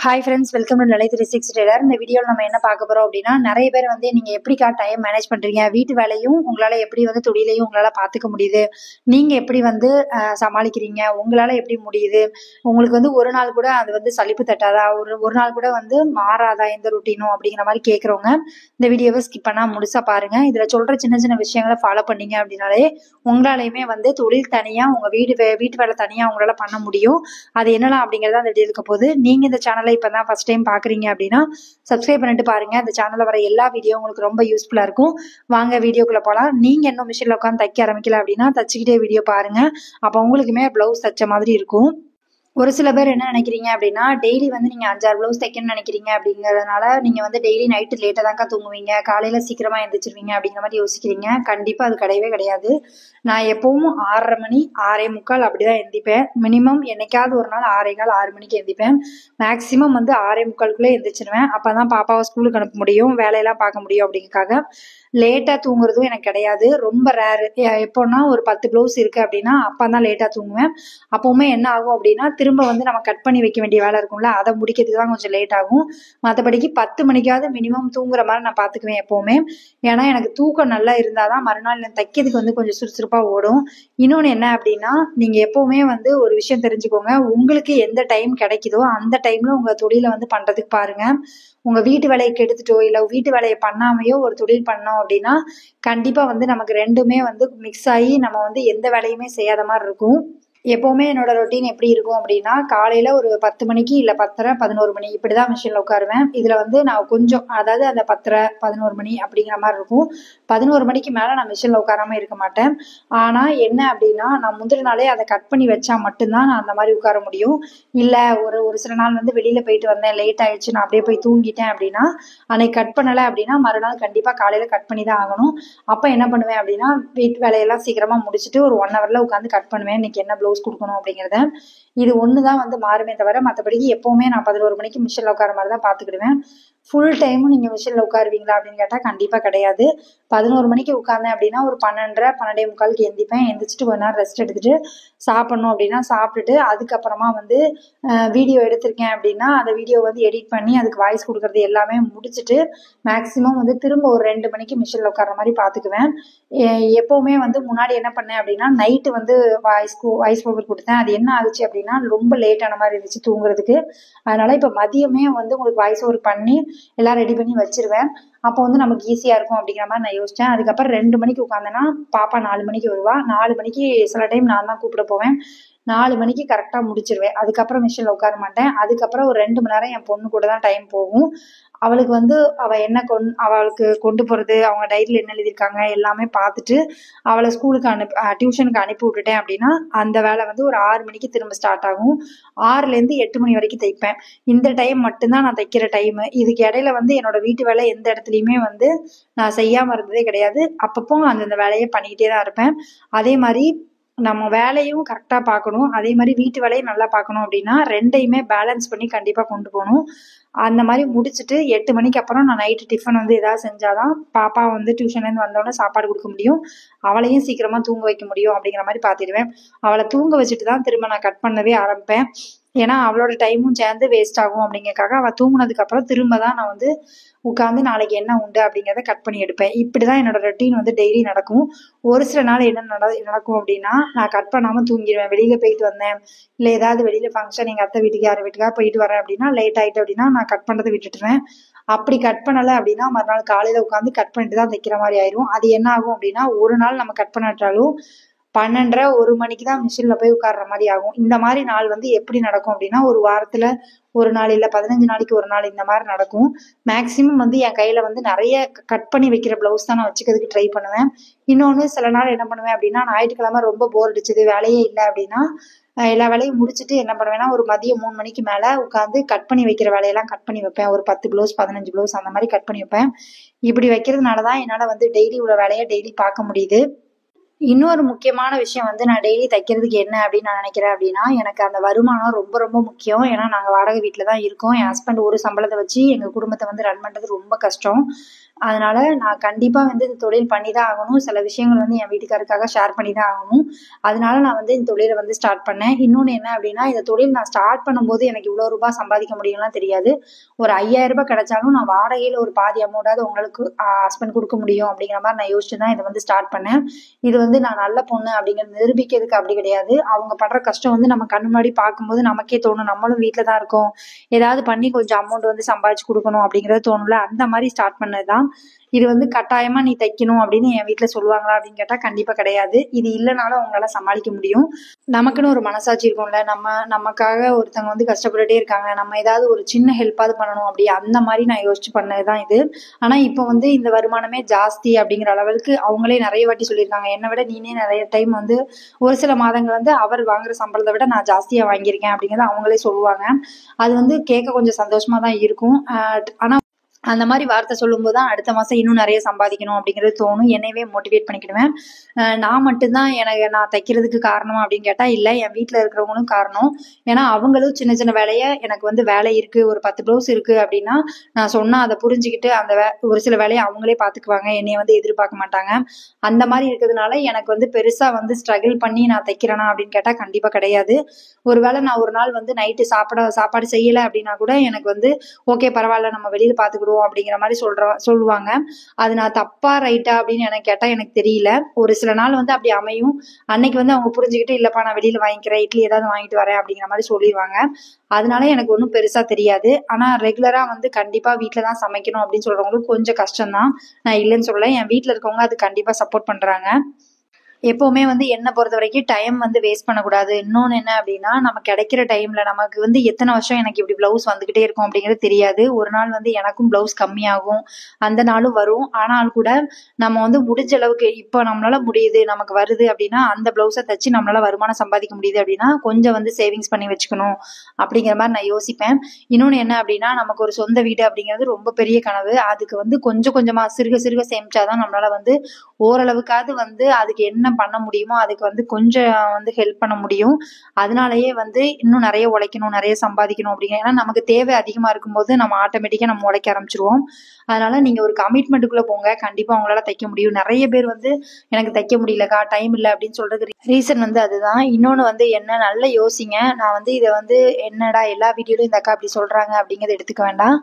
Hi friends, welcome to நிலை 360 Taylor. இந்த வீடியோவில் நம்ம என்ன பார்க்க போகிறோம் அப்படின்னா, நிறைய பேர் வந்து நீங்கள் எப்படிக்கா டைம் மேனேஜ் பண்ணுறீங்க, வீட்டு வேலையும் உங்களால் எப்படி வந்து தொழிலையும் உங்களால் பார்த்துக்க முடியுது, நீங்கள் எப்படி வந்து சமாளிக்கிறீங்க, உங்களால் எப்படி முடியுது, உங்களுக்கு வந்து ஒரு நாள் கூட அது வந்து சலிப்பு தட்டாதா, ஒரு நாள் கூட வந்து மாறாதா எந்த ருட்டீனும் அப்படிங்கிற மாதிரி கேட்குறவங்க இந்த வீடியோவை ஸ்கிப் பண்ணால் முழுசாக பாருங்கள். இதில் சொல்கிற சின்ன சின்ன விஷயங்களை ஃபாலோ பண்ணீங்க அப்படின்னாலே உங்களாலையுமே வந்து தொழில் தனியாக உங்கள் வீட்டு வேலை தனியாக உங்களால் பண்ண முடியும். அது என்னலாம் அப்படிங்கிறத அந்த வீடியோ இருக்க போது. நீங்கள் இந்த சேனலை இப்போ தான் ஃபர்ஸ்ட் டைம் பார்க்குறீங்க அப்படின்னா சப்ஸ்கிரைப் பண்ணிட்டு பாருங்க. அந்த சேனலில் வர எல்லா வீடியோ உங்களுக்கு ரொம்ப யூஸ்ஃபுல்லாக இருக்கும். வாங்க வீடியோக்குள்ளே போகலாம். நீங்கள் இன்னும் மிஷினில் உட்காந்து தைக்க ஆரம்பிக்கல அப்படின்னா தச்சுக்கிட்டே வீடியோ பாருங்க. அப்போ உங்களுக்குமே ப்ளவுஸ் தைச்ச மாதிரி இருக்கும். ஒரு சில பேர் என்ன நினைக்கிறீங்க அப்படின்னா, டெய்லி வந்து நீங்கள் 5-6 ப்ளவுஸ் தைக்கணும்னு நினைக்கிறீங்க அப்படிங்கிறதுனால நீங்கள் வந்து டெய்லி நைட்டு லேட்டாக தான்க்கா தூங்குவீங்க, காலையில் சீக்கிரமாக எழுந்திரிச்சிருவீங்க அப்படிங்கிற மாதிரி யோசிக்கிறீங்க. கண்டிப்பாக அது கிடையவே கிடையாது. நான் எப்பவும் 6:30 மணி 6:45 அப்படிதான் எந்திப்பேன். மினிமம் என்னைக்காவது ஒரு நாள் 6:15 6 மணிக்கு எந்திப்பேன். மேக்ஸிமம் வந்து 6:45 எந்திரிச்சிருவேன். அப்போ தான் பாப்பாவை ஸ்கூலுக்கு அனுப்ப முடியும், வேலையெல்லாம் பார்க்க முடியும் அப்படிங்கிறதுக்காக. லேட்டாக தூங்குறதும் எனக்கு கிடையாது, ரொம்ப ரேரு. எப்போன்னா ஒரு 10 ப்ளவுஸ் இருக்குது அப்படின்னா அப்போ தான் லேட்டாக தூங்குவேன். அப்போவுமே என்ன ஆகும் அப்படின்னா, திரும்ப வந்து நம்ம கட் பண்ணி வைக்க வேண்டிய வேலை இருக்கும்ல, அதை முடிக்கிறதுக்கு தான் கொஞ்சம் லேட் ஆகும். மற்றபடிக்கு 10 மணிக்காவது மினிமம் தூங்குற மாதிரி நான் பார்த்துக்குவேன் எப்போவுமே. ஏன்னா எனக்கு தூக்கம் நல்லா இருந்தால் தான் மறுநாள் நான் தைக்கிறதுக்கு வந்து கொஞ்சம் சுறுசுறுப்பாக ஓடும். இன்னொன்று என்ன அப்படின்னா, நீங்கள் எப்போவுமே வந்து ஒரு விஷயம் தெரிஞ்சுக்கோங்க, உங்களுக்கு எந்த டைம் கிடைக்குதோ அந்த டைமில் உங்கள் தொழிலை வந்து பண்ணுறதுக்கு பாருங்கள். உங்கள் வீட்டு வேலையை கெடுத்துட்டோ இல்லை வீட்டு வேலையை பண்ணாமையோ ஒரு தொழில் பண்ணோம் அப்படின்னா கண்டிப்பாக வந்து நமக்கு ரெண்டுமே வந்து மிக்ஸ் ஆகி நம்ம வந்து எந்த வேலையுமே செய்யாத மாதிரி இருக்கும். எப்போவுமே என்னோட ரொட்டீன் எப்படி இருக்கும் அப்படின்னா, காலையில் ஒரு 10 மணிக்கு இல்லை 10:30 11 மணி இப்படி தான் மிஷினில் உட்காருவேன். இதில் வந்து நான் கொஞ்சம் அதாவது அந்த 10:30 11 மணி அப்படிங்கிற மாதிரி இருக்கும். 11 மணிக்கு மேலே நான் மிஷினில் உட்காராமல் இருக்க மாட்டேன். ஆனால் என்ன அப்படின்னா, நான் முந்தின நாளே அதை கட் பண்ணி வச்சா மட்டும்தான் நான் அந்த மாதிரி உட்கார முடியும். இல்லை ஒரு சில நாள் வந்து வெளியில் போயிட்டு வந்தேன், லேட் ஆயிடுச்சு, நான் அப்படியே போய் தூங்கிட்டேன் அப்படின்னா அன்னைக்கு கட் பண்ணலை அப்படின்னா மறுநாள் கண்டிப்பாக காலையில் கட் பண்ணி தான் ஆகணும். அப்போ என்ன பண்ணுவேன் அப்படின்னா, வீட்டு வேலையெல்லாம் சீக்கிரமாக முடிச்சுட்டு ஒரு 1 ஹவரில் உட்காந்து கட் பண்ணுவேன், இன்னைக்கு என்ன ப்ளவுஸ் கொடுக்கணும் அப்படிங்கிறத. இது ஒன்று தான் வந்து மாறுமே தவிர மற்றபடிக்கு எப்போவுமே நான் 11 மணிக்கு மிஷினில் உட்கார மாதிரி தான் பார்த்துக்கிடுவேன். ஃபுல் டைமும் நீங்கள் மிஷினில் உட்காருவீங்களா அப்படின்னு கேட்டால் கண்டிப்பாக கிடையாது. 11 மணிக்கு உட்காந்தேன் அப்படின்னா ஒரு 12:30 12:45 எந்திப்பேன். எந்திரிச்சிட்டு ஒரு நேரம் ரெஸ்ட் எடுத்துகிட்டு சாப்பிட்ணும் அப்படின்னா சாப்பிட்டுட்டு அதுக்கப்புறமா வந்து வீடியோ எடுத்திருக்கேன் அப்படின்னா அந்த வீடியோ வந்து எடிட் பண்ணி அதுக்கு வாய்ஸ் கொடுக்குறது எல்லாமே முடிச்சுட்டு மேக்ஸிமம் வந்து திரும்ப ஒரு 2 மணிக்கு மிஷினில் உட்கார மாதிரி பார்த்துக்குவேன். எப்போவுமே வந்து முன்னாடி என்ன பண்ணேன் அப்படின்னா, நைட்டு வந்து வாய்ஸ் ஓவர் கொடுத்தேன். அது என்ன ஆகுச்சு அப்படின்னா, ரொம்ப லேட்டான மாதிரி இருந்துச்சு தூங்குறதுக்கு. அதனால இப்போ மதியமே வந்து உங்களுக்கு வாய்ஸ் ஓவர் பண்ணி எல்லாம் ரெடி பண்ணி வச்சிருவேன். அப்போ வந்து நமக்கு ஈஸியாக இருக்கும் அப்படிங்கிற மாதிரி நான் யோசித்தேன். அதுக்கப்புறம் 2 மணிக்கு உட்காந்தேன்னா பாப்பா 4 மணிக்கு வருவா. 4 மணிக்கு சில டைம் நான் தான் கூப்பிட போவேன். 4 மணிக்கு கரெக்டாக முடிச்சிருவேன். அதுக்கப்புறம் மிஷினில் உட்கார மாட்டேன். அதுக்கப்புறம் ஒரு 2 மணி நேரம் என் பொண்ணு கூட தான் டைம் போகும். அவளுக்கு வந்து அவளுக்கு கொண்டு போகிறது, அவங்க டைரியில் என்ன எழுதியிருக்காங்க எல்லாமே பார்த்துட்டு அவளை ஸ்கூலுக்கு டியூஷனுக்கு அனுப்பி விட்டுட்டேன் அப்படின்னா அந்த வேலை வந்து ஒரு 6 மணிக்கு திரும்ப ஸ்டார்ட் ஆகும். 6லேருந்து 8 மணி வரைக்கும் தைப்பேன். இந்த டைம் மட்டும்தான் நான் தைக்கிற டைமு. இதுக்கு இடையில வந்து என்னோட வீட்டு வேலை எந்த இடத்துலையுமே வந்து நான் செய்யாமல் இருந்ததே கிடையாது. அப்பப்போ அந்தந்த வேலையை பண்ணிக்கிட்டே தான் இருப்பேன். அதே மாதிரி நம்ம வேலையும் கரெக்டாக பார்க்கணும், அதே மாதிரி வீட்டு வேலையும் நல்லா பார்க்கணும் அப்படின்னா 2யுமே பேலன்ஸ் பண்ணி கண்டிப்பாக கொண்டு போகணும். அந்த மாதிரி முடிச்சுட்டு 8 மணிக்கு அப்புறம் நான் நைட்டு டிஃபன் வந்து ஏதாவது செஞ்சாதான் பாப்பா வந்து டியூஷன்லேருந்து வந்தோடனே சாப்பாடு கொடுக்க முடியும், அவளையும் சீக்கிரமாக தூங்க வைக்க முடியும் அப்படிங்கிற மாதிரி பார்த்துடுவேன். அவளை தூங்க வச்சுட்டு தான் திரும்ப நான் கட் பண்ணவே ஆரம்பிப்பேன். ஏன்னா அவளோட டைமும் சேர்ந்து வேஸ்ட் ஆகும் அப்படிங்கிறக்காக அவள் தூங்கினதுக்கப்புறம் திரும்ப தான் நான் வந்து உட்காந்து நாளைக்கு என்ன உண்டு அப்படிங்கிறத கட் பண்ணி எடுப்பேன். இப்படி தான் என்னோட ரொட்டீன் வந்து டெய்லி நடக்கும். ஒரு சில நாள் என்ன நடக்கும் அப்படின்னா, நான் கட் பண்ணாமல் தூங்கிடுவேன். வெளியில் போயிட்டு வந்தேன், இல்லை ஏதாவது வெளியில் ஃபங்க்ஷன் எங்கள் அத்தை வீட்டுக்கு யார் வீட்டுக்காக போயிட்டு வரேன் அப்படின்னா லேட் ஆகிட்டு அப்படின்னா நான் கட் பண்ணுறதை விட்டுட்டுருவேன். அப்படி கட் பண்ணலை அப்படின்னா மறுநாள் காலையில் உட்காந்து கட் பண்ணிட்டு தான் தைக்கிற மாதிரி ஆயிரும். அது என்ன ஆகும் அப்படின்னா, ஒரு நாள் நம்ம கட் பண்ணாட்டாலும் 12:30 1 மணிக்கு தான் மிஷினில் போய் உட்கார்ற மாதிரி ஆகும். இந்த மாதிரி நாள் வந்து எப்படி நடக்கும் அப்படின்னா, ஒரு வாரத்தில் ஒரு நாள் இல்லை 15 நாளைக்கு ஒரு நாள் இந்த மாதிரி நடக்கும். மேக்ஸிமம் வந்து என் கையில் வந்து நிறைய கட் பண்ணி வைக்கிற ப்ளவுஸ் தான் நான் வச்சுக்கிறதுக்கு ட்ரை பண்ணுவேன். இன்னொன்று சில நாள் என்ன பண்ணுவேன் அப்படின்னா, ஞாயிற்றுக்கிழமை ரொம்ப போர் அடிச்சது, வேலையே இல்லை அப்படின்னா எல்லா வேலையும் முடிச்சுட்டு என்ன பண்ணுவேன்னா, ஒரு மதியம் 3 மணிக்கு மேலே உட்காந்து கட் பண்ணி வைக்கிற வேலையெல்லாம் கட் பண்ணி வைப்பேன். ஒரு 10 ப்ளவுஸ் 15 ப்ளவுஸ் அந்த மாதிரி கட் பண்ணி வைப்பேன். இப்படி வைக்கிறதுனால தான் என்னால் வந்து டெய்லி உள்ள வேலையை டெய்லி பார்க்க முடியுது. இன்னொரு முக்கியமான விஷயம் வந்து நான் டெய்லி தைக்கிறதுக்கு என்ன அப்படின்னு நான் நினைக்கிறேன் அப்படின்னா, எனக்கு அந்த வருமானம் ரொம்ப ரொம்ப முக்கியம். ஏன்னா நாங்கள் வாடகை வீட்டில் தான் இருக்கோம். என் ஹஸ்பண்ட் ஒரு சம்பளத்தை வச்சு எங்கள் குடும்பத்தை வந்து ரன் பண்ணுறது ரொம்ப கஷ்டம். அதனால நான் கண்டிப்பா வந்து இந்த தொழில் பண்ணி தான் ஆகணும். சில விஷயங்கள் வந்து என் வீட்டுக்காரருக்காக ஷேர் பண்ணி தான் ஆகணும். அதனால நான் வந்து இந்த தொழிலை வந்து ஸ்டார்ட் பண்ணேன். இன்னொன்னு என்ன அப்படின்னா, இந்த தொழில் நான் ஸ்டார்ட் பண்ணும்போது எனக்கு இவ்வளவு ரூபாய் சம்பாதிக்க முடியும்லாம் தெரியாது. ஒரு 5,000 ரூபாய் கிடைச்சாலும் நான் வாடகையில ஒரு பாதி அமௌண்டாவது உங்களுக்கு ஹஸ்பண்ட் கொடுக்க முடியும் அப்படிங்கிற மாதிரி நான் யோசிச்சு தான் இதை வந்து ஸ்டார்ட் பண்ணேன். இது வந்து நான் நல்ல பொண்ணு அப்படிங்கிறது நிரூபிக்கிறதுக்கு அப்படி கிடையாது. அவங்க படுற கஷ்டம் வந்து நம்ம கண்ணு முன்னாடி பார்க்கும்போது நமக்கே தோணும், நம்மளும் வீட்டுல தான் இருக்கோம், ஏதாவது பண்ணி கொஞ்சம் அமௌண்ட் வந்து சம்பாதிச்சு கொடுக்கணும் அப்படிங்கறது தோணும்ல. அந்த மாதிரி ஸ்டார்ட் பண்ணதுதான். இது வந்து கட்டாயமா நீ தைக்கணும் அப்படின்னு என் வீட்டுல சொல்லுவாங்களா அப்படின்னு கேட்டா கண்டிப்பா கிடையாது. இது இல்லைனாலும் அவங்களால சமாளிக்க முடியும். நமக்குன்னு ஒரு மனசாட்சி இருக்கும்ல, நமக்காக ஒருத்தவங்க வந்து கஷ்டப்பட்டுட்டே இருக்காங்க, நம்ம ஏதாவது ஒரு சின்ன ஹெல்ப்பாவது பண்ணணும் அப்படி அந்த மாதிரி நான் யோசிச்சு பண்ணதுதான் இது. ஆனா இப்போ வந்து இந்த வருமானமே ஜாஸ்தி அப்படிங்கிற அளவுக்கு அவங்களே நிறைய வாட்டி சொல்லியிருக்காங்க. என்னை விட நீனே நிறைய டைம் வந்து ஒரு சில மாதங்கள் வந்து அவர் வாங்குற சம்பளத்தை விட நான் ஜாஸ்தியா வாங்கியிருக்கேன் அப்படிங்கறத அவங்களே சொல்லுவாங்க. அது வந்து கேட்க கொஞ்சம் சந்தோஷமா தான் இருக்கும். ஆனா அந்த மாதிரி வார்த்தை சொல்லும் போதுதான் அடுத்த மாசம் இன்னும் நிறைய சம்பாதிக்கணும் அப்படிங்கிறது தோணும். என்னையவே மோட்டிவேட் பண்ணிக்கிடுவேன். நான் மட்டும்தான் நான் தைக்கிறதுக்கு காரணமா அப்படின்னு கேட்டா இல்ல, என் வீட்டுல இருக்கிறவங்களும் காரணம். ஏன்னா அவங்களும் சின்ன சின்ன வேலைய எனக்கு வந்து வேலை இருக்கு, ஒரு 10 பிளவுஸ் இருக்கு அப்படின்னா நான் சொன்னா அதை புரிஞ்சுக்கிட்டு அந்த ஒரு சில வேலையை அவங்களே பாத்துக்குவாங்க, என்னைய வந்து எதிர்பார்க்க மாட்டாங்க. அந்த மாதிரி இருக்கிறதுனால எனக்கு வந்து பெருசா வந்து ஸ்ட்ரகிள் பண்ணி நான் தைக்கிறேனா அப்படின்னு கேட்டா கண்டிப்பா கிடையாது. ஒருவேளை நான் ஒரு நாள் வந்து நைட்டு சாப்பாடு செய்யல அப்படின்னா கூட எனக்கு வந்து ஓகே பரவாயில்ல, நம்ம வெளியில பாத்துக்கிடுவோம் அப்படிங்கிற மாதிரி சொல்லுவாங்க. அது நான் தப்பா ரைட்டா அப்படின்னு எனக்கு கேட்டா எனக்கு தெரியல. ஒரு சில நாள் வந்து அப்படி அமையும். அன்னைக்கு வந்து அவங்க புரிஞ்சுக்கிட்டு இல்லப்பா நான் வெளியில வாங்கிக்கிறேன், இட்லி ஏதாவது வாங்கிட்டு வரேன் அப்படிங்கிற மாதிரி சொல்லிடுவாங்க. அதனால எனக்கு ஒன்றும் பெருசா தெரியாது. ஆனா ரெகுலரா வந்து கண்டிப்பா வீட்டுலதான் சமைக்கணும் அப்படின்னு சொல்றவங்களுக்கு கொஞ்சம் கஷ்டம்தான். நான் இல்லைன்னு சொல்லல. என் வீட்டுல இருக்கவங்க அது கண்டிப்பா சப்போர்ட் பண்றாங்க. எப்பவுமே வந்து என்ன பொறுத்த வரைக்கும் டைம் வந்து வேஸ்ட் பண்ணக்கூடாது. இன்னொன்னு என்ன அப்படின்னா, நம்ம கிடைக்கிற டைம்ல நமக்கு வந்து எத்தனை வருஷம் எனக்கு இப்படி பிளவுஸ் வந்துகிட்டே இருக்கும் அப்படிங்கிறது தெரியாது. ஒரு நாள் வந்து எனக்கும் பிளவுஸ் கம்மியாகும், அந்த நாளும் வரும். ஆனால் கூட நம்ம வந்து முடிஞ்ச அளவுக்கு இப்போ நம்மளால முடியுது, நமக்கு வருது அப்படின்னா அந்த பிளவுஸை தச்சு நம்மளால வருமானம் சம்பாதிக்க முடியுது அப்படின்னா கொஞ்சம் வந்து சேவிங்ஸ் பண்ணி வச்சுக்கணும் அப்படிங்கிற மாதிரி நான் யோசிப்பேன். இன்னொன்னு என்ன அப்படின்னா, நமக்கு ஒரு சொந்த வீடு அப்படிங்கிறது ரொம்ப பெரிய கனவு. அதுக்கு வந்து கொஞ்சம் கொஞ்சமா சிறுக சிறுக சேமிச்சாதான் நம்மளால வந்து ஓரளவுக்காவது வந்து அதுக்கு என்ன பண்ண முடியுமோ அதுக்கு வந்து கொஞ்சம் வந்து ஹெல்ப் பண்ண முடியும். அதனாலயே வந்து இன்னும் நிறைய உழைக்கணும், நிறைய சம்பாதிக்கணும் அப்படிங்கிற, ஏன்னா நமக்கு தேவை அதிகமா இருக்கும்போது நம்ம ஆட்டோமேட்டிக்கா நம்ம உழைக்க ஆரம்பிச்சிருவோம். அதனால நீங்க ஒரு கமிட்மெண்ட்டுக்குள்ள போங்க, கண்டிப்பா உங்களால தைக்க முடியும். நிறைய பேர் வந்து எனக்கு தைக்க முடியலக்கா, டைம் இல்லை அப்படின்னு சொல்றது ரீசன் வந்து அதுதான். இன்னொன்னு வந்து என்ன, நல்ல யோசிங்க. நான் வந்து இதை வந்து என்னடா எல்லா வீடியோலையும் இந்த அக்கா அப்படி சொல்றாங்க அப்படிங்கறத எடுத்துக்க வேண்டாம்.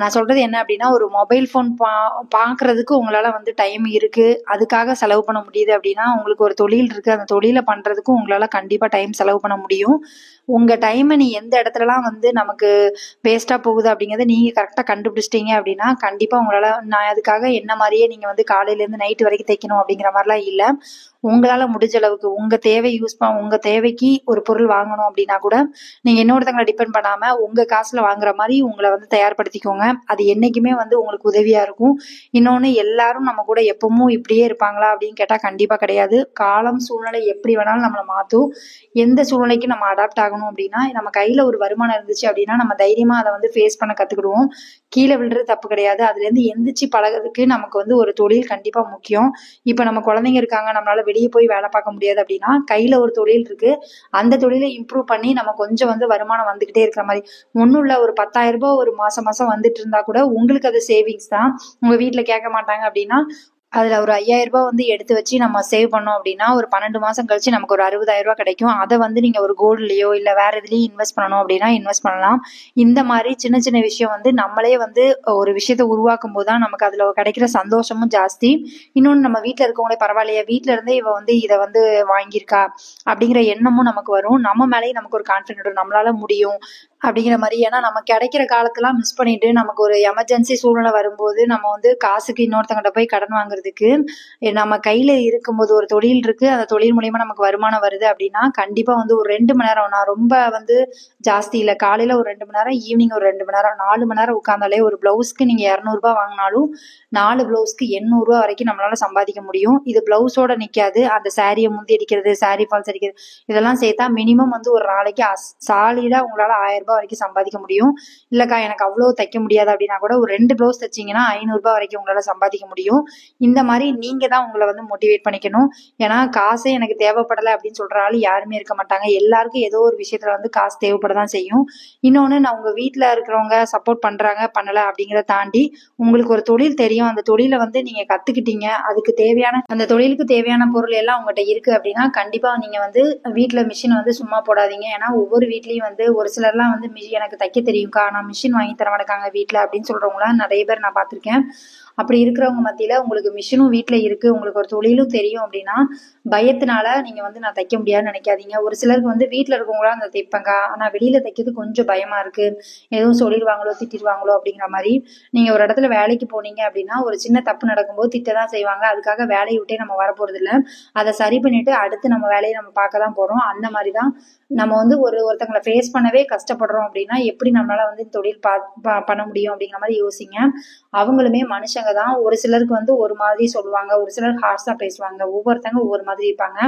நான் சொல்றது என்ன அப்படின்னா, ஒரு மொபைல் போன் பாக்குறதுக்கு உங்களால வந்து டைம் இருக்கு, அதுக்காக செலவு பண்ண முடியுது அப்படின்னா உங்களுக்கு ஒரு தொழில் இருக்கு, அந்த தொழிலை பண்றதுக்கும் உங்களால கண்டிப்பா டைம் செலவு பண்ண முடியும். உங்க டைமை நீ எந்த இடத்துலலாம் வந்து நமக்கு வேஸ்டா போகுது அப்படிங்கறத நீங்க கரெக்டா கண்டுபிடிச்சிட்டீங்க அப்படின்னா கண்டிப்பா உங்களால, நான் அதுக்காக என்ன மாதிரியே நீங்க வந்து காலையில இருந்து நைட் வரைக்கும் தைக்கணும் அப்படிங்கிற மாதிரிலாம் இல்ல. உங்களால முடிஞ்ச அளவுக்கு உங்க தேவை உங்க தேவைக்கு ஒரு பொருள் வாங்கணும் அப்படின்னா கூட நீங்க இன்னொருத்தங்களை டிபெண்ட் பண்ணாம உங்க காசுல வாங்குற மாதிரி உங்களை வந்து தயார்படுத்திக்கோங்க. அது என்னைக்குமே வந்து உங்களுக்கு உதவியா இருக்கும். இன்னொன்னு, எல்லாரும் நம்ம கூட எப்பவும் இப்படியே இருப்பாங்களா அப்படின்னு கேட்டா கண்டிப்பா கிடையாது. காலம் சூழ்நிலை எப்படி வேணாலும் நம்மளை மாத்தும். எந்த சூழ்நிலைக்கு நம்ம அடாப்ட் ஆகணும் அப்படின்னா, நம்ம கையில ஒரு வருமானம் இருந்துச்சு அப்படின்னா நம்ம தைரியமா அதை வந்து ஃபேஸ் பண்ண கத்துக்கிடுவோம். கீழே விழுறது தப்பு கிடையாது. அதுல இருந்து எந்திரிச்சு பழகிறதுக்கு நமக்கு வந்து ஒரு தொழில் கண்டிப்பா முக்கியம். இப்ப நம்ம குழந்தைங்க இருக்காங்க, நம்மளால வெளியே போய் வேலை பார்க்க முடியாது அப்படின்னா கையில ஒரு தொழில் இருக்கு, அந்த தொழிலை இம்ப்ரூவ் பண்ணி நம்ம கொஞ்சம் வந்து வருமானம் வந்துகிட்டே இருக்கிற மாதிரி, ஒன்னும் இல்ல, ஒரு 10,000 ரூபாய் ஒரு மாசம் வந்துட்டு இருந்தா கூட உங்களுக்கு அது சேவிங்ஸ் தான். உங்க வீட்டுல கேட்க மாட்டாங்க அப்படின்னா அதுல ஒரு 5,000 ரூபாய் வந்து எடுத்து வச்சு நம்ம சேவ் பண்ணோம் அப்படின்னா ஒரு 12 மாசம் கழிச்சு நமக்கு ஒரு 60,000 ரூபாய் கிடைக்கும். அதை வந்து நீங்க ஒரு கோல்ட்லயோ இல்ல வேற எதுலயும் இன்வெஸ்ட் பண்ணணும் அப்படின்னா இன்வெஸ்ட் பண்ணலாம். இந்த மாதிரி சின்ன சின்ன விஷயம் வந்து நம்மளே வந்து ஒரு விஷயத்த உருவாக்கும் போதுதான் நமக்கு அதுல கிடைக்கிற சந்தோஷமும் ஜாஸ்தி. இன்னொன்னு, நம்ம வீட்டுல இருக்கவங்களே பரவாயில்லையா, வீட்டுல இருந்தே இவ வந்து இதை வந்து வாங்கியிருக்கா அப்படிங்கிற எண்ணமும் நமக்கு வரும். நம்ம மேலேயே நமக்கு ஒரு கான்பிடன்ட் வரும், நம்மளால முடியும் அப்படிங்கிற மாதிரி. ஏன்னா நம்ம கிடைக்கிற காலத்தெல்லாம் மிஸ் பண்ணிட்டு நமக்கு ஒரு எமர்ஜென்சி சூழ்நிலை வரும்போது நம்ம வந்து காசுக்கு இன்னொருத்தங்கிட்ட போய் கடன் வாங்குறதுக்கு நம்ம கையில இருக்கும்போது ஒரு தொழில் இருக்கு, அந்த தொழில் மூலியமா நமக்கு வருமானம் வருது அப்படின்னா கண்டிப்பா வந்து ஒரு 2 மணி நேரம், நான் ரொம்ப வந்து ஜாஸ்தி இல்ல, காலையில ஒரு 2 மணி நேரம், ஈவினிங் ஒரு 2 மணி நேரம், 4 மணி நேரம் உட்கார்ந்தாலே ஒரு பிளவுஸ்க்கு நீங்க 200 ரூபாய் வாங்கினாலும் 4 பிளவுஸ்க்கு 800 ரூபாய் வரைக்கும் நம்மளால சம்பாதிக்க முடியும். இது பிளவுஸோட நிக்காது, அந்த சாரியை முந்தி அடிக்கிறது, சாரி ஃபால்ஸ் அடிக்கிறது, இதெல்லாம் சேர்த்தா மினிமம் வந்து ஒரு நாளைக்கு சாலிடா உங்களால 1000 ரூபாய் வரைக்கும் சம்பாதிக்க முடியும். இல்லக்கா எனக்கு அவ்வளோ தைக்க முடியாது அப்படின்னா கூட ஒரு 2 ப்ளவுஸ் தைச்சிங்கன்னா 500 ரூபாய் வரைக்கும் உங்களால சம்பாதிக்க முடியும். இந்த மாதிரி நீங்க தான் உங்களை வந்து மோட்டிவேட் பண்ணிக்கணும். ஏன்னா காசே எனக்கு தேவைப்படலை அப்படின்னு சொல்ற ஆள் யாருமே இருக்க மாட்டாங்க. எல்லாருக்கும் ஏதோ ஒரு விஷயத்துல வந்து காசு தேவைப்படதான் செய்யும். இன்னொன்னு, நான் உங்க வீட்டுல இருக்கிறவங்க சப்போர்ட் பண்றாங்க பண்ணல அப்படிங்கிறத தாண்டி உங்களுக்கு ஒரு தொழில் தெரியும், அந்த தொழிலை வந்து நீங்க கத்துக்கிட்டீங்க, அதுக்கு தேவையான அந்த தொழிலுக்கு தேவையான பொருள் எல்லாம் உங்ககிட்ட இருக்கு அப்படின்னா கண்டிப்பா நீங்க வந்து வீட்டுல மிஷின் வந்து சும்மா போடாதீங்க. ஏன்னா ஒவ்வொரு வீட்லயும் வந்து ஒரு சிலர்லாம் வந்து எனக்கு தைக்க தெரியும்க்கா, நான் மிஷின் வாங்கி தர மாட்டேங்காங்க வீட்டுல அப்படின்னு சொல்றவங்களாம் நிறைய பேர் நான் பார்த்திருக்கேன். அப்படி இருக்கிறவங்க மத்தியில உங்களுக்கு மிஷினும் வீட்டுல இருக்கு, உங்களுக்கு ஒரு தொழிலும் தெரியும் அப்படின்னா பயத்தினால நீங்க வந்து நான் தைக்க முடியாதுன்னு நினைக்காதீங்க. ஒரு சிலருக்கு வந்து வீட்டுல இருக்கவங்களா அந்த தைப்பேங்க, ஆனா வெளியில தைக்கிறது கொஞ்சம் பயமா இருக்கு, எதுவும் சொல்லிடுவாங்களோ திட்டிடுவாங்களோ அப்படிங்கிற மாதிரி. நீங்க ஒரு இடத்துல வேலைக்கு போனீங்க அப்படின்னா ஒரு சின்ன தப்பு நடக்கும்போது திட்டதான் செய்வாங்க. அதுக்காக வேலையை விட்டே நம்ம வரப்போறது இல்லை. அதை சரி பண்ணிட்டு அடுத்து நம்ம வேலையை நம்ம பார்க்க தான் போறோம். அந்த மாதிரிதான் நம்ம வந்து ஒருத்தங்களை ஃபேஸ் பண்ணவே கஷ்டப்படுறோம் அப்படின்னா எப்படி நம்மளால வந்து தொழில் பண்ண முடியும் அப்படிங்கிற மாதிரி யோசிங்க. அவங்களுமே மனுஷங்க தான். ஒரு சிலருக்கு வந்து ஒரு மாதிரி சொல்லுவாங்க, ஒரு சிலர் ஹார்ஷா பேசுவாங்க, ஒவ்வொருத்தங்க ஒவ்வொரு மாதிரி இருப்பாங்க.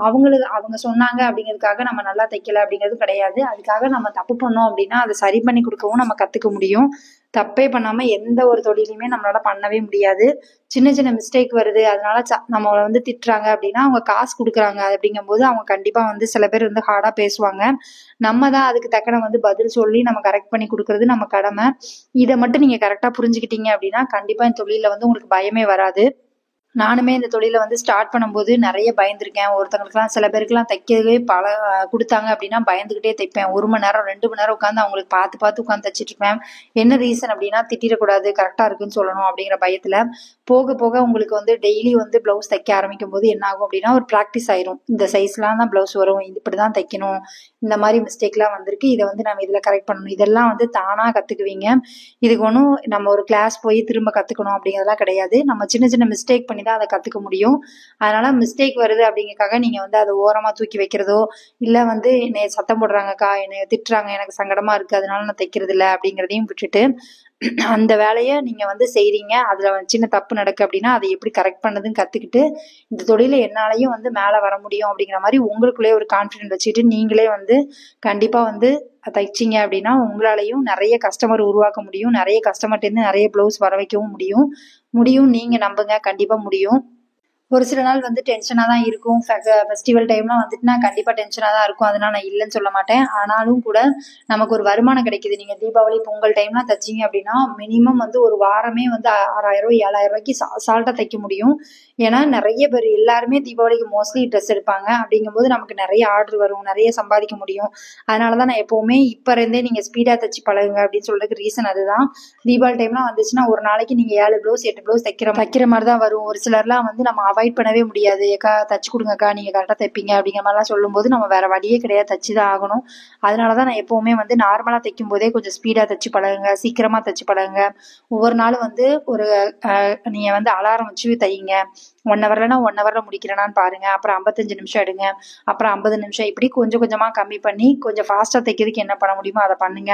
அவங்க சொன்னாங்க அப்படிங்கிறதுக்காக நம்ம நல்லா தைக்கல அப்படிங்கிறது கிடையாது. அதுக்காக நம்ம தப்பு பண்ணோம் அப்படின்னா அதை சரி பண்ணி கொடுக்கவும் நம்ம கத்துக்க முடியும். தப்பே பண்ணாம எந்த ஒரு தொழிலையுமே நம்மளால பண்ணவே முடியாது. சின்ன சின்ன மிஸ்டேக் வருது, அதனால நம்மளை வந்து திட்டுறாங்க அப்படின்னா அவங்க காசு கொடுக்குறாங்க அப்படிங்கும் போது அவங்க கண்டிப்பா வந்து சில பேர் வந்து ஹார்டா பேசுவாங்க. நம்ம தான் அதுக்கு தக்கன வந்து பதில் சொல்லி நம்ம கரெக்ட் பண்ணி கொடுக்கறது நம்ம கடமை. இதை மட்டும் நீங்க கரெக்டா புரிஞ்சுக்கிட்டீங்க அப்படின்னா கண்டிப்பா இந்த தொழில வந்து உங்களுக்கு பயமே வராது. நானுமே இந்த தொழிலை வந்து ஸ்டார்ட் பண்ணும்போது நிறைய பயந்துருக்கேன். ஒருத்தவங்களுக்குலாம் சில பேருக்குலாம் தைக்கவே கொடுத்தாங்க அப்படின்னா பயந்துகிட்டே தைப்பேன். 1 மணி நேரம் 2 மணி நேரம் உட்காந்து அவங்களுக்கு பார்த்து உட்காந்து தைச்சிட்டு இருப்பேன். என்ன ரீசன் அப்படின்னா திட்டிடக்கூடாது, கரெக்டா இருக்குன்னு சொல்லணும் அப்படிங்கிற பயத்துல. போக போக உங்களுக்கு வந்து டெய்லி வந்து பிளவுஸ் தைக்க ஆரம்பிக்கும் போது என்ன ஆகும் அப்படின்னா ஒரு ப்ராக்டிஸ் ஆயிரும். இந்த சைஸ்லாம் தான் பிளவுஸ் வரும், இப்படிதான் தைக்கணும், இந்த மாதிரி மிஸ்டேக்லாம் வந்திருக்கு, இதை வந்து நம்ம இதுல கரெக்ட் பண்ணணும், இதெல்லாம் வந்து தானா கத்துக்குவீங்க. இதுக்கு ஒன்றும் நம்ம ஒரு கிளாஸ் போய் திரும்ப கத்துக்கணும் அப்படிங்கிறதுலாம் கிடையாது. நம்ம சின்ன சின்ன மிஸ்டேக் பண்ணி தான் அதை கத்துக்க முடியும். அதனால மிஸ்டேக் வருது அப்படிங்கறதுக்காக நீங்க வந்து அதை ஓரமா தூக்கி வைக்கிறதோ இல்ல வந்து என்னை சத்தம் போடுறாங்கக்கா, என்னை திட்டுறாங்க, எனக்கு சங்கடமா இருக்கு அதனால நான் தைக்கிறது இல்லை அப்படிங்கிறதையும் விட்டுட்டு அந்த வேலையை நீங்க வந்து செய்றீங்க, அதுல சின்ன தப்பு நடக்கு அப்படின்னா அதை எப்படி கரெக்ட் பண்ணதுன்னு கத்துக்கிட்டு இந்த தொழில என்னாலையும் வந்து மேல வர முடியும் அப்படிங்கிற மாதிரி உங்களுக்குள்ளே ஒரு கான்பிடன்ட் வச்சுட்டு நீங்களே வந்து கண்டிப்பா வந்து தைச்சிங்க அப்படின்னா உங்களாலையும் நிறைய கஸ்டமர் உருவாக்க முடியும், நிறைய கஸ்டமர்ட்ட இருந்து நிறைய பிளவுஸ் வர வைக்கவும் முடியும். நீங்க நம்புங்க, கண்டிப்பா முடியும். ஒரு சில நாள் வந்து டென்ஷனா தான் இருக்கும். ஃபெஸ்டிவல் டைம்லாம் வந்துட்டுனா கண்டிப்பா டென்ஷனா தான் இருக்கும், அதனால நான் இல்லைன்னு சொல்ல மாட்டேன். ஆனாலும் கூட நமக்கு ஒரு வருமானம் கிடைக்குது. நீங்க தீபாவளி பொங்கல் டைம்லாம் தைச்சிங்க அப்படின்னா மினிமம் வந்து ஒரு வாரமே வந்து 6000 7000 ரூபாய்க்கு சால்ட்டா தைக்க முடியும். ஏன்னா நிறைய பேர் எல்லாருமே தீபாவளிக்கு மோஸ்ட்லி ட்ரெஸ் எடுப்பாங்க. அப்படிங்கும்போது நமக்கு நிறைய ஆர்டர் வரும், நிறைய சம்பாதிக்க முடியும். அதனாலதான் நான் எப்பவுமே இப்ப இருந்தே நீங்க ஸ்பீடா தைச்சு பழகுங்க அப்படின்னு சொல்றதுக்கு ரீசன் அதுதான். தீபாவளி டைம்லாம் வந்துச்சுன்னா ஒரு நாளைக்கு நீங்க 7 பிளவுஸ் 8 பிளவுஸ் தைக்கிற மாதிரி தான் வரும். ஒரு சிலர்லாம் வந்து நம்ம அவாய்ட் பண்ணவே முடியாது. ஏக்கா தச்சு கொடுங்கக்கா, நீங்க கரெக்டா தைப்பீங்க அப்படிங்கிற மாதிரிலாம் சொல்லும் போது நம்ம வேற வழியே கிடையாது, தச்சுதான் ஆகணும். அதனாலதான் நான் எப்பவுமே வந்து நார்மலா தைக்கும் போதே கொஞ்சம் ஸ்பீடா தச்சு பழகுங்க, சீக்கிரமா தச்சு பழகுங்க. ஒவ்வொரு நாளும் வந்து ஒரு நீங்க வந்து அலாரம் வச்சு தையுங்க. 1 ஹவர்லனா 1 ஹவர்ல முடிக்கிறேனான்னு பாருங்க. அப்புறம் 55 நிமிஷம் எடுங்க, அப்புறம் 50 நிமிஷம், இப்படி கொஞ்சம் கொஞ்சமா கம்மி பண்ணி கொஞ்சம் ஃபாஸ்டா தைக்கிறதுக்கு என்ன பண்ண முடியுமோ அதை பண்ணுங்க.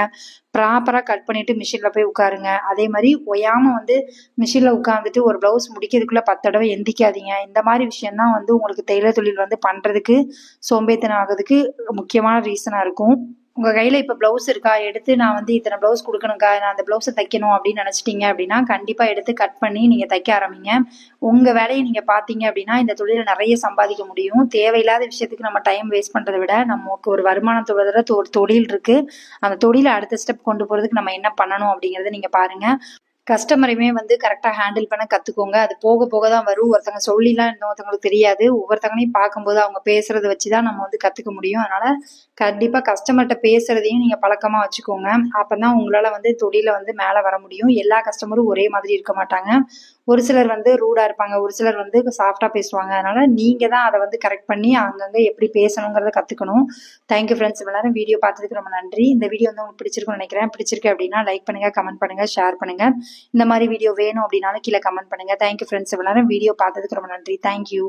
ப்ராப்பரா கட் பண்ணிட்டு மிஷின்ல போய் உட்காருங்க. அதே மாதிரி ஒயாம வந்து மிஷின்ல உட்காந்துட்டு ஒரு பிளவுஸ் முடிக்கிறதுக்குள்ள 10 தடவை எந்திக்காதீங்க. இந்த மாதிரி விஷயம் தான் வந்து உங்களுக்கு டெய்லர் தொழில் வந்து பண்றதுக்கு சோம்பேத்தனம் ஆகுறதுக்கு முக்கியமான ரீசனா இருக்கும். உங்க கையில இப்ப பிளவுஸ் இருக்கா, எடுத்து நான் வந்து இத்தனை பிளவுஸ் கொடுக்கணும்க்கா, நான் அந்த பிளவுஸை தைக்கணும் அப்படின்னு நினைச்சிட்டீங்க அப்படின்னா கண்டிப்பா எடுத்து கட் பண்ணி நீங்க தைக்க ஆரம்பிங்க. உங்க வேலையை நீங்க பாத்தீங்க அப்படின்னா இந்த தொழில நிறைய சம்பாதிக்க முடியும். தேவையில்லாத விஷயத்துக்கு நம்ம டைம் வேஸ்ட் பண்றதை விட நமக்கு ஒரு வருமானத்தோட ஒரு தொழில் இருக்கு, அந்த தொழிலை அடுத்த ஸ்டெப் கொண்டு போறதுக்கு நம்ம என்ன பண்ணணும் அப்படிங்கறத நீங்க பாருங்க. கஸ்டமரையுமே வந்து கரெக்டா ஹேண்டில் பண்ண கத்துக்கோங்க. அது போக போக தான் வரும். ஒருத்தவங்க சொல்லிலாம் இன்னொருத்தவங்களுக்கு தெரியாது. ஒவ்வொருத்தவங்களையும் பார்க்கும்போது அவங்க பேசுறத வச்சுதான் நம்ம வந்து கத்துக்க முடியும். அதனால கண்டிப்பா கஸ்டமர்கிட்ட பேசுறதையும் நீங்க பழக்கமா வச்சுக்கோங்க. அப்பதான் உங்களால வந்து தொழில வந்து மேல வர முடியும். எல்லா கஸ்டமரும் ஒரே மாதிரி இருக்க மாட்டாங்க. ஒரு சிலர் வந்து ரூடா இருப்பாங்க, ஒரு சிலர் வந்து சாஃப்டா பேசுவாங்க. அதனால நீங்க தான் அதை வந்து கரெக்ட் பண்ணி அங்கங்க எப்படி பேசணுங்கிறத கத்துக்கணும். தேங்க்யூ ஃப்ரெண்ட்ஸ், இவ்வளவு நேரம் வீடியோ பார்த்ததுக்கு ரொம்ப நன்றி. இந்த வீடியோ வந்து உங்களுக்கு பிடிச்சிருக்கும்னு நினைக்கிறேன். பிடிச்சிருக்கு அப்படின்னா லைக் பண்ணுங்க, கமெண்ட் பண்ணுங்க, ஷேர் பண்ணுங்க. இந்த மாதிரி வீடியோ வேணும் அப்படின்னாலும் கீழே கமெண்ட் பண்ணுங்க. தேங்க்யூ ஃப்ரெண்ட்ஸ், இவ்வளவு நேரம் வீடியோ பார்த்ததுக்கு ரொம்ப நன்றி. தேங்க்யூ.